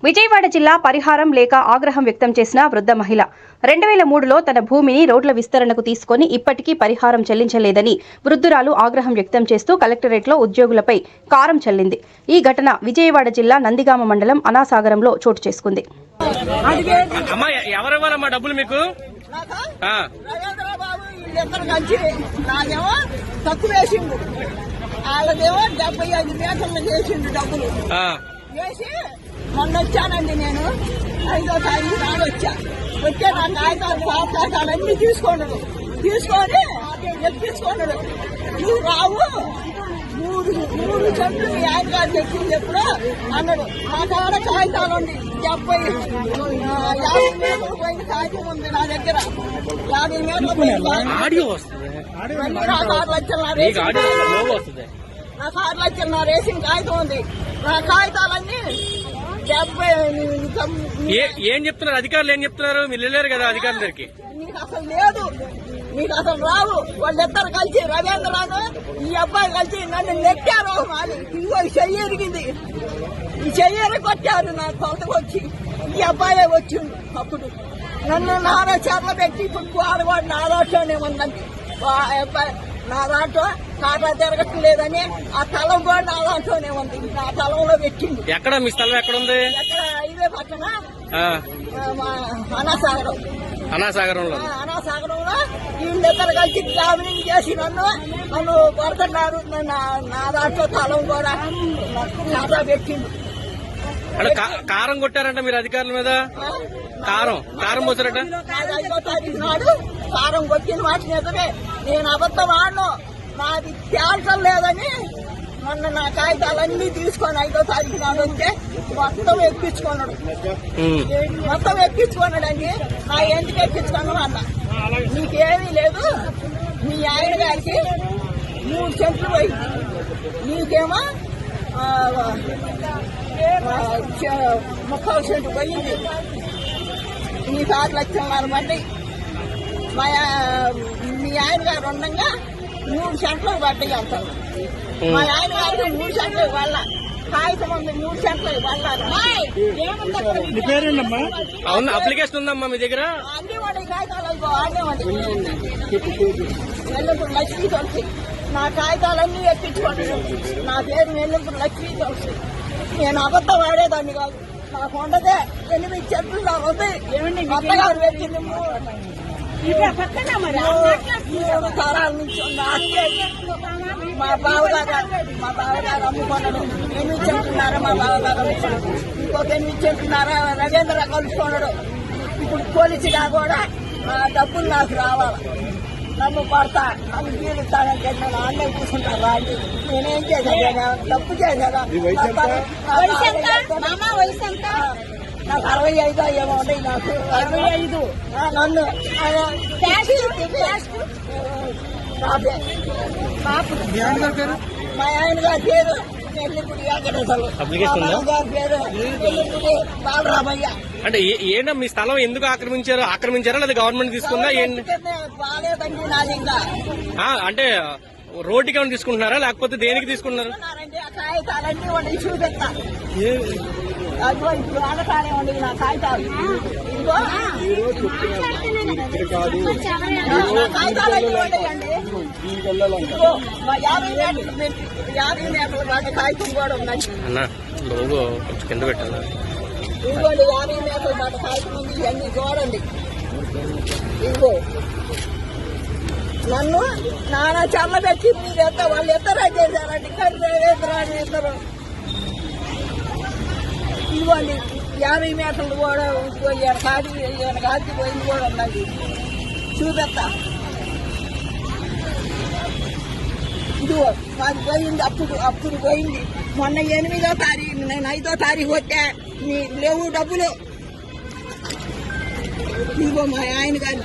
విజయవాడ జిల్లా పరిహారం లేక ఆగ్రహం వ్యక్తం చేసిన వృద్ధ మహిళ 2003లో తన భూమిని రోడ్ల విస్తరణకు తీసుకొని ఇప్పటికీ పరిహారం చెల్లించలేదని వృద్ధురాలు ఆగ్రహం వ్యక్తం చేస్తూ కలెక్టరేట్లో ఉద్యోగులపై కారం చల్లింది. ఈ ఘటన విజయవాడ జిల్లా నందిగామ మండలం అనాసాగరంలో చోటు చేసుకుంది. మొన్న వచ్చానండి, నేను 5వ తారీఖు నాడు వచ్చే నా కాగితాలన్నీ తీసుకొని ఎక్కించుకున్నాడు. నువ్వు రావు, మూడు చెట్లు మీ ఆయన గారు తెచ్చింది ఎప్పుడు అన్నాడు. నా కాడ కాగితాలు ఉంది, 50 మీటర్లు పోయిన కాగితం ఉంది నా దగ్గర. 50 మీటర్లు పోయిన నా 6 లక్షలు రేసింగ్ కాగితం ఉంది. నా కాగితాలన్నీ ఏం చెప్తున్నారు అధికారులు? ఏం చెప్తున్నారు? మీరు వెళ్ళారు కదా అధికారుల దగ్గరికి. నీకు అసలు లేదు, నీకు అసలు రావు. వాళ్ళిద్దరు కలిసి రవీంద్రను ఈ అబ్బాయి కలిసి నన్ను నెట్టారు. ఇంకో చెయ్యి ఎరిగింది, ఈ చెయ్యి కొట్టారు. నా కొత్తకొచ్చి ఈ అబ్బాయే వచ్చిండు. అప్పుడు నన్ను నారా చేప పెట్టి ఇప్పుడు ఆడవాడు నా దాంట్లోనే ఉందండి. అబ్బాయి నా దాంట్లో కాటా తిరగట్లేదని ఆ తలం కూడా నా దాంట్లోనే ఉంది. నా తలంలో పెట్టింది. ఎక్కడ మీ స్థలం ఎక్కడ ఉంది? ఎక్కడ హైవే పక్కన అనాసాగరంలో వీళ్ళిద్దరు కలిసి ట్రావెలింగ్ చేసి నన్ను కొడుతున్నారు. నా దాంట్లో తలం కూడా కాటా పెట్టిండు. కారం కొట్టారంట మీరు అధికారుల మీద? కారం పోసారట. 5వ తారీఖు నాడు కారం కొట్టిన మాట నిజమే. నేను అబద్ధం ఆడను, నాది క్యాన్సర్ లేదని మొన్న నా కాగితాలన్నీ తీసుకొని 5వ తారీఖు నాడు వస్తే మొత్తం ఎక్కించుకున్నాడండి. నా ఎందుకు ఎక్కించుకున్నావు అన్న, నీకేమీ లేదు. మీ ఆయన గారికి 3 సెంట్లు పోయింది, నీకేమో 30 సెంట్లు పోయింది. నీకు 6 లక్షలు పడ్డాయి. మీ ఆయన గారు ఉండగా 3 సెంట్లకు పడ్డాయి అంటారు. మా ఆయన గారికి 3 సెంట్లకు వాళ్ళ కాగితం ఉంది, 3 సెంట్లకు పడ్డారు. అవును, అప్లికేషన్ ఉందమ్మా మీ దగ్గర? అన్ని వాడి కాగితాలు ఆడేవాడి నెల్లూరు లక్ష్మీ తులసి. నా కాగితాలన్నీ ఎక్కించుకుంటాను. నా పేరు నెల్లూరు లక్ష్మీ తులసి. నేను అబద్ధం ఆడేదాన్ని కాదు. నాకు ఉండదే 8 చెట్లు నాకు వస్తాయి. అత్తగారు పెట్టింది 3 తరాల నుంచి మా బావగారు అమ్ముకున్నాడు. 8 చెంటున్నారా మా బావగారు అమ్ముకున్నాడు. ఇంకొక 8 చెంటున్నారా రవీంద్ర కలుసుకున్నాడు. ఇప్పుడు పోలీసుగా కూడా డబ్బులు నాకు రావాలి. నన్ను పడతా, నన్ను తీరుస్తానంటే నేను ఆన్లైన్ కూర్చుంటాను. రాండి, నేనేం చేశాను? తప్పు చేశాను. నాకు 65 ఏమో ఉన్నాయి. నాకు 65. నన్ను మా ఆయన గారి పేరు నెల్లిపూడి వెంకటేశ్వరు, గారి పేరు నెల్లిపూడి బాలరామయ్య. అంటే ఏంటో మీ స్థలం ఎందుకు ఆక్రమించారా లేదా గవర్నమెంట్ తీసుకుందా? బాగాలేదండి నాది. ఇంకా అంటే రోడ్డుకి ఏమైనా తీసుకుంటున్నారా లేకపోతే దేనికి తీసుకుంటున్నారు? కాగితాలన్నీ వండి చూపిస్తా. అదిగో ఇప్పుడు ఆడతానే ఉండి నా కాగితాలు. ఇదిగో కాగితాలన్నీ ఉండేయండి. ఇదిగో 50 మీటర్లు వాటి కాగితం కూడా ఉందండి. కింద పెట్టాలి. ఇదిగోండి 50 మీటర్లు వాటి కాగితం ఉంది. ఇవన్నీ చూడండి. ఇదిగో నన్ను నానా చల్ల పెట్టి మీరు వాళ్ళు ఎత్తరా చేశారండి. ఇద్దరు ఇదిగోండి 50 మీటర్లు కూడా కాచి పోయింది కూడా ఉన్నది. చూపెత్తా. ఇదిగో మాది పోయింది. అప్పుడు పోయింది. మొన్న 8వ తారీఖు, నేను 5వ తారీఖు వచ్చా. లేవు డబ్బులు. ఇదిగో మా ఆయన గారి